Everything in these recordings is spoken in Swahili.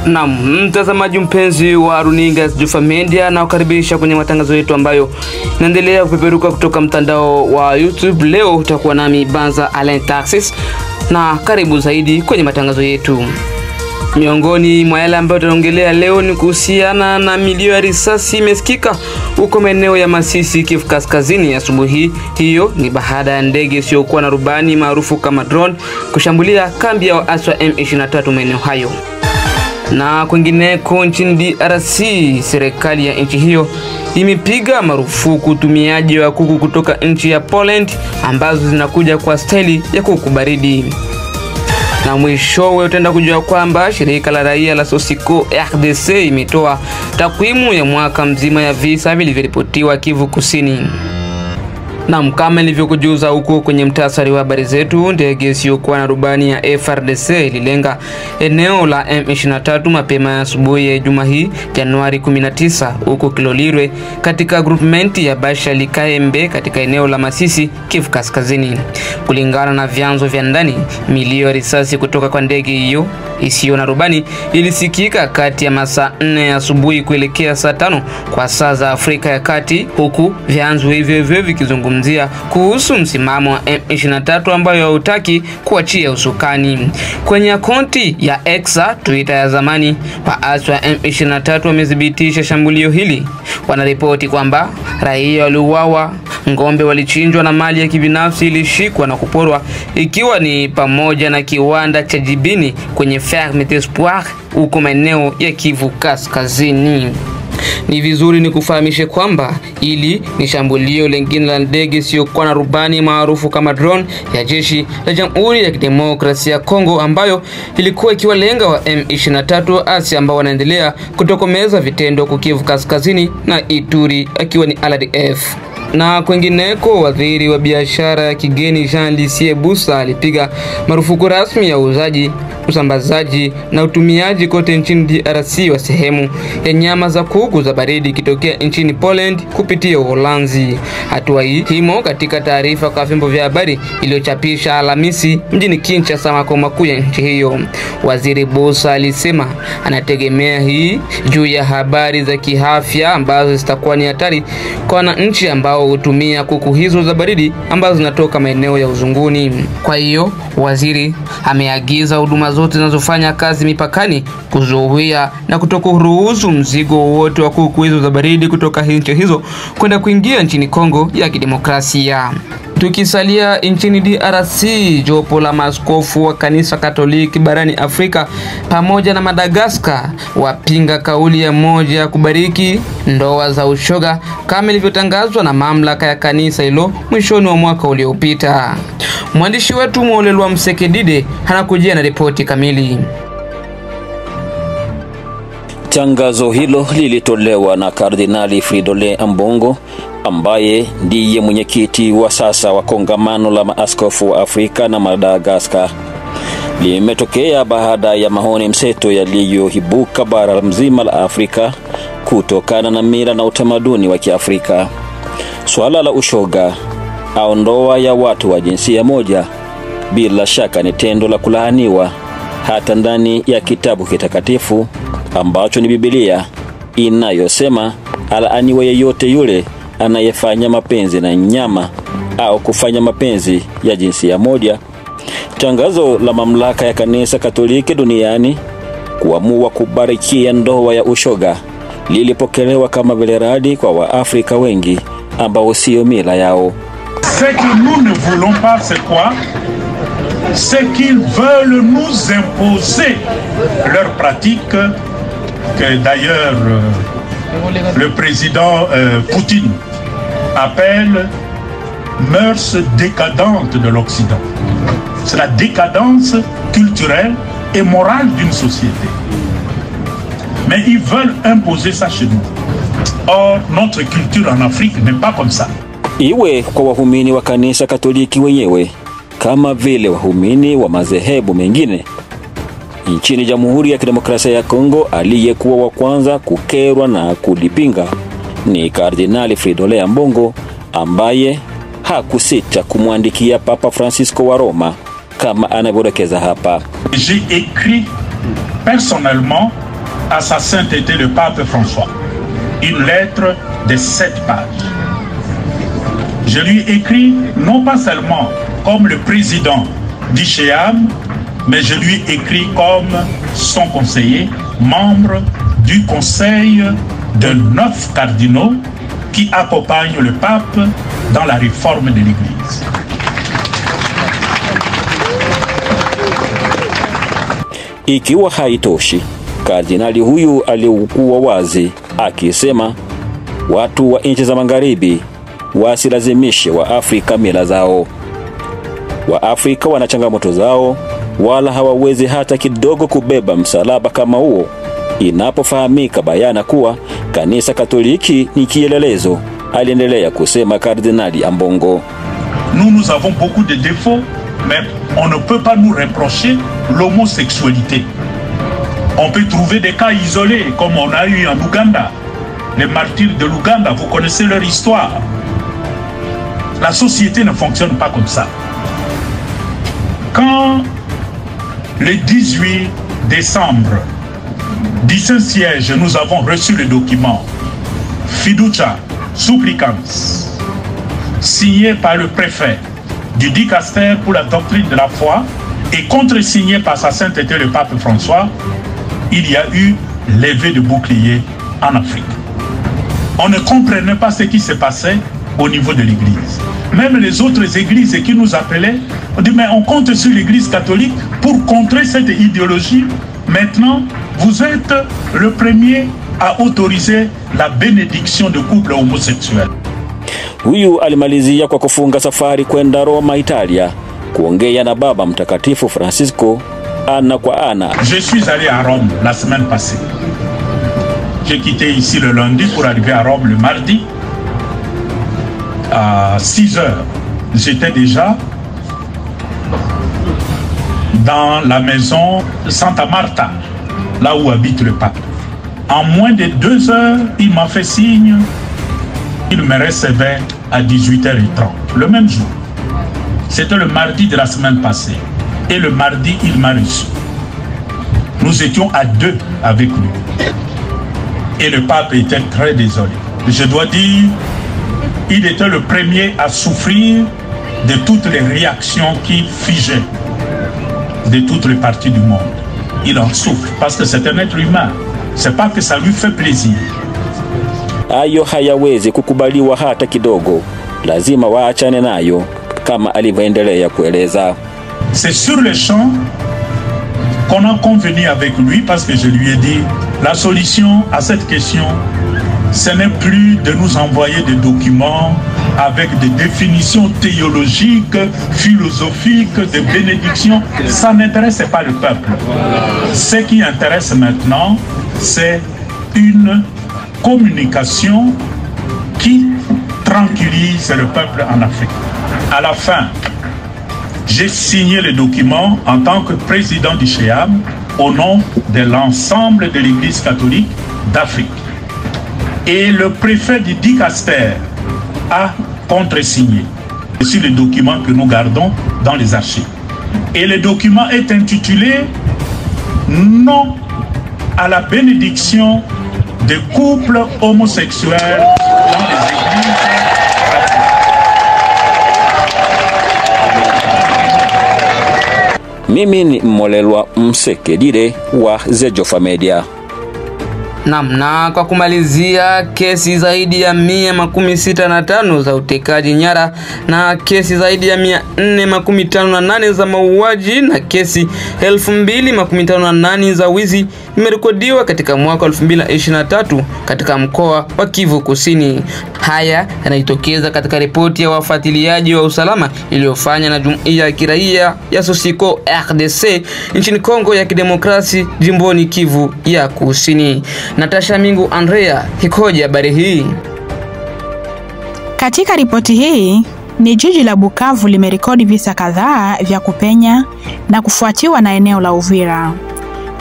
Naam, mtazamaji mpenzi wa runinga Jufa Media, na kukaribisha kwenye matangazo yetu ambayo inaendelea kupeperuka kutoka mtandao wa YouTube. Leo utakuwa nami Banza Alain Taxis, na karibu zaidi kwenye matangazo yetu. Miongoni mwa yale ambayo tunaongelea leo ni kuhusiana na milio ya risasi imesikika huko maeneo ya Masisi, Kivu Kaskazini asubuhi. Hiyo ni baada ya ndege isiyokuwa na rubani maarufu kama drone kushambulia kambi ya waasi wa M23 maeneo hayo. Na kwingineko nchini DRC, serikali ya nchi hiyo imepiga marufuku utumiaji wa kuku kutoka nchi ya Poland ambazo zinakuja kwa staili ya kuku baridi. Na mwishowe utaenda kujua kwamba shirika la raia la Sosiko RDC imetoa takwimu ya mwaka mzima ya visa vilivyoripotiwa Kivu Kusini. Na kama nilivyokujuza huko kwenye mtasari wa habari zetu, ndege isiyokuwa na rubani ya FARDC ililenga eneo la M23 mapema asubuhi ya Ijumaa hii Januari 19 huko Kilolirwe katika groupment ya Bashali Kaembe katika eneo la Masisi, Kivu Kaskazini. Kulingana na vyanzo vya ndani, milio ya risasi kutoka kwa ndege hiyo isiyo na rubani ilisikika kati ya masaa 4 asubuhi kuelekea saa 5 kwa saa za Afrika ya Kati, huku vyanzo hivyo vikizungumzia kuhusu msimamo wa M23 ambayo hautaki kuachia usukani. Kwenye akaunti ya X, Twitter ya zamani, waasi wa M23 wamedhibitisha shambulio hili. Wanaripoti kwamba raia waliuawa, ngombe walichinjwa na mali ya kibinafsi ilishikwa na kuporwa, ikiwa ni pamoja na kiwanda cha jibini kwenye Ferme d'Espoir huko maeneo ya Kivu Kaskazini. Ni vizuri ni kufahamishe kwamba ili ni shambulio lingine la ndege isiyokuwa na rubani maarufu kama drone ya jeshi la Jamhuri ya Kidemokrasia ya Kongo, ambayo ilikuwa ikiwalenga wa M23 asi ambao wanaendelea kutokomeza vitendo kwa Kivu Kaskazini na Ituri, akiwa ni LDF. Na kwingineko, waziri wa biashara ya kigeni Jean Lisie Busa alipiga marufuku rasmi ya uuzaji, usambazaji na utumiaji kote nchini DRC wa sehemu ya nyama za kuku za baridi kitokea nchini Poland kupitia Uholanzi. Hatua hii himo katika taarifa kwa vyombo vya habari iliyochapisha Alhamisi mjini Kinshasa, makao makuu ya nchi hiyo. Waziri Busa alisema anategemea hii juu ya habari za kiafya ambazo zitakuwa ni hatari kwa wananchi ambao hutumia kuku hizo za baridi ambazo zinatoka maeneo ya uzunguni. Kwa hiyo waziri ameagiza huduma zote zinazofanya kazi mipakani kuzuia na kutokuruhusu mzigo wote wa kuku hizo za baridi kutoka nchi hizo kwenda kuingia nchini Kongo ya Kidemokrasia. Tukisalia nchini DRC, jopo la maaskofu wa kanisa Katoliki barani Afrika pamoja na Madagascar wapinga kauli ya moja ya kubariki ndoa za ushoga kama ilivyotangazwa na mamlaka ya kanisa hilo mwishoni wa mwaka uliopita. Mwandishi wetu Mwolelwa Msekedide anakujia na ripoti kamili. Tangazo hilo lilitolewa na Kardinali Fridolin Ambongo, ambaye ndiye mwenyekiti wa sasa wa kongamano la maaskofu wa Afrika na Madagascar. Limetokea baada ya maoni mseto yaliyoibuka bara mzima la Afrika kutokana na mila na utamaduni wa Kiafrika. Swala la ushoga au ndoa ya watu wa jinsia moja bila shaka ni tendo la kulaaniwa hata ndani ya kitabu kitakatifu ambacho ni Biblia, inayosema alaaniwe yeyote yule anayefanya mapenzi na nyama au kufanya mapenzi ya jinsia moja. Tangazo la mamlaka ya kanisa Katoliki duniani kuamua kubarikia ndoa ya ushoga lilipokelewa kama vile radi kwa Waafrika wengi ambao sio mila yao. Ce que nous ne voulons pas, c'est quoi? C'est qu'ils veulent nous imposer leur pratique, que d'ailleurs le président Poutine appelle mœurs décadentes de l'Occident. C'est la décadence culturelle et morale d'une société. Mais ils veulent imposer ça chez nous. Or, notre culture en Afrique n'est pas comme ça. Iwe kwa wahumini wa kanisa Katoliki wenyewe kama vile wahumini wa madhehebu mengine nchini Jamhuri ya Kidemokrasia ya Kongo, aliyekuwa wa kwanza kukerwa na kulipinga ni Kardinali Fridolin Ambongo, ambaye hakusita kumwandikia Papa Francisco wa Roma kama anavyodokeza hapa. J'ai écrit personnellement à sa sainteté le pape François. Une lettre de 7 pages. Je lui ai écrit non pas seulement comme le président d'ICHEAM, mais je lui ai écrit comme son conseiller, membre du conseil de 9 cardinaux qui accompagnent le pape dans la réforme de l'Église. Ikiwa haitoshi, kardinali huyu aliukuwa wazi akisema watu wa nchi za magharibi wasilazimishe wa Afrika mila zao. Wa Afrika wana changamoto zao, wala hawawezi hata kidogo kubeba msalaba kama huo, inapofahamika bayana kuwa kanisa Katoliki ni kielelezo, aliendelea kusema Kardinali Ambongo. Nous avons beaucoup de défauts, mais on ne peut pas nous reprocher l'homosexualité. On peut trouver des cas isolés, comme on a eu en Ouganda. Les martyrs de l'Ouganda, vous connaissez leur histoire. La société ne fonctionne pas comme ça. Quand le 18 décembre du Saint-Siège, nous avons reçu le document Fiducia Supplicans, signé par le préfet du dicaster pour la doctrine de la foi et contresigné par sa sainteté le pape François, il y a eu levée de boucliers en Afrique. On ne comprenait pas ce qui se passait au niveau de l'Église. Même les autres églises qui nous appelaient, on dit mais on compte sur l'Église catholique pour contrer cette idéologie. Maintenant, vous êtes le premier à autoriser la bénédiction de couples homosexuels. Huyu alimalizia kwa kufunga safari kwenda Roma, Italia, kuongea na Baba Mtakatifu Francisco ana kwa ana. Je suis allé à Rome la semaine passée. J'ai quitté ici le lundi pour arriver à Rome le mardi. À 6 heures, j'étais déjà dans la maison Santa Marta, là où habite le pape. En moins de 2 heures, il m'a fait signe qu'il me recevait à 18h30, le même jour. C'était le mardi de la semaine passée. Et le mardi, il m'a reçu. Nous étions à 2 avec lui. Et le pape était très désolé. Je dois dire, il était le premier à souffrir de toutes les réactions qui figeaient de toutes les parties du monde. Il en souffre parce que c'est un être humain. C'est pas que ça lui fait plaisir. Ayo hayawezi kukubaliwa hata kidogo. Lazima waachane nayo, kama alivyoendelea kueleza. C'est sur le champ qu'on a convenu avec lui parce que je lui ai dit la solution à cette question, ce n'est plus de nous envoyer des documents avec des définitions théologiques, philosophiques, des bénédictions. Ça n'intéresse pas le peuple. Ce qui intéresse maintenant, c'est une communication qui tranquillise le peuple en Afrique. À la fin, j'ai signé le document en tant que président du ICHEAM au nom de l'ensemble de l'Église catholique d'Afrique. Et le préfet du dicaster a contresigné. C'est le document que nous gardons dans les archives. Et le document est intitulé « Non à la bénédiction des couples homosexuels dans les églises ». Mimi ni Molelwa Msekedire wa Zejofa Media. Na kwa kumalizia, kesi zaidi ya 165 za utekaji nyara na kesi zaidi ya 458 za mauaji na kesi 2058 za wizi imerekodiwa katika mwaka 2023 katika mkoa wa Kivu Kusini. Haya yanajitokeza katika ripoti ya wafuatiliaji wa usalama iliyofanywa na jumuiya ya kiraia ya Sosiko RDC nchini Kongo ya Kidemokrasi jimboni Kivu ya Kusini. Natasha Mingu Andrea hikoja habari hii. Katika ripoti hii ni jiji la Bukavu limerekodi visa kadhaa vya kupenya na kufuatiwa na eneo la Uvira.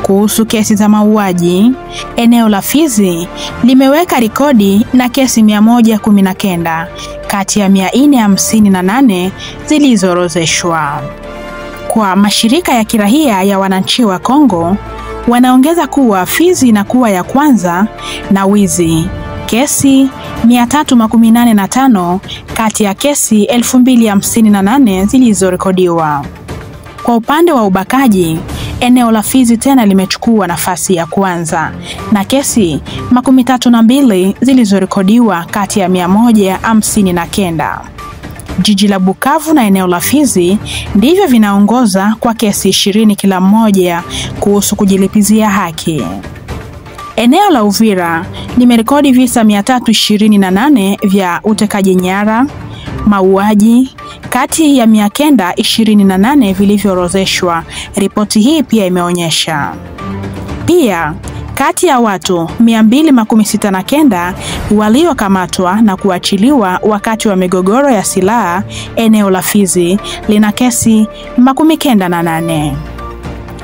Kuhusu kesi za mauaji, eneo la Fizi limeweka rekodi na kesi 119 kati ya 458 zilizorozeshwa. Kwa mashirika ya kiraia ya wananchi wa Kongo, Wanaongeza kuwa Fizi inakuwa ya kwanza na wizi, kesi 385 kati ya kesi 2058 zilizorekodiwa. Kwa upande wa ubakaji, eneo la Fizi tena limechukua nafasi ya kwanza na kesi 32 zilizorekodiwa kati ya 159. Jiji la Bukavu na eneo la Fizi ndivyo vinaongoza kwa kesi 20 kila mmoja kuhusu kujilipizia haki. Eneo la Uvira limerekodi visa 328 vya utekaji nyara, mauaji kati ya 928 vilivyoorodheshwa, ripoti hii pia imeonyesha. Pia kati ya watu 269 waliokamatwa na kuachiliwa wakati wa migogoro ya silaha, eneo la Fizi lina kesi 98.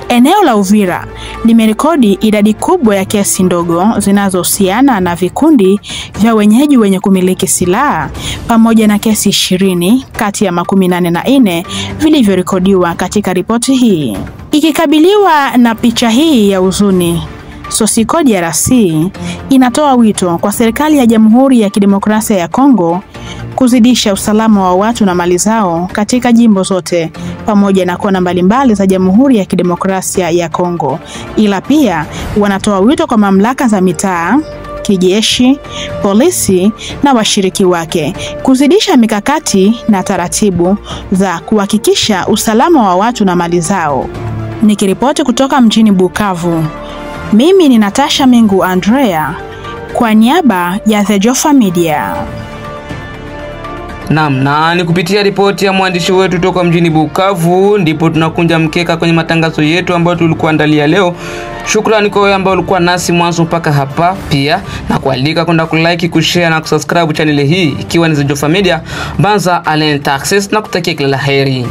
Eneo la Uvira limerekodi idadi kubwa ya kesi ndogo zinazohusiana na vikundi vya wenyeji wenye kumiliki silaha pamoja na kesi 20 kati ya 84 vilivyorekodiwa katika ripoti hii. Ikikabiliwa na picha hii ya huzuni, Sosiko DRC inatoa wito kwa serikali ya Jamhuri ya Kidemokrasia ya Kongo kuzidisha usalama wa watu na mali zao katika jimbo zote pamoja na kona mbalimbali za Jamhuri ya Kidemokrasia ya Kongo. Ila pia wanatoa wito kwa mamlaka za mitaa, kijeshi, polisi na washiriki wake kuzidisha mikakati na taratibu za kuhakikisha usalama wa watu na mali zao. Nikiripoti kutoka mjini Bukavu, mimi ni Natasha Mingu Andrea kwa niaba ya The Jofa Media. Naam, na ni kupitia ripoti ya mwandishi wetu toka mjini Bukavu ndipo tunakunja mkeka kwenye matangazo yetu ambayo tulikuandalia leo. Shukrani kwa wewe ambao ulikuwa nasi mwanzo mpaka hapa, pia na kualika kwenda kulike, kushare na kusubscribe channel hii ikiwa ni The Jofa Media. Banza Alain Taxes na kutakia kila laheri.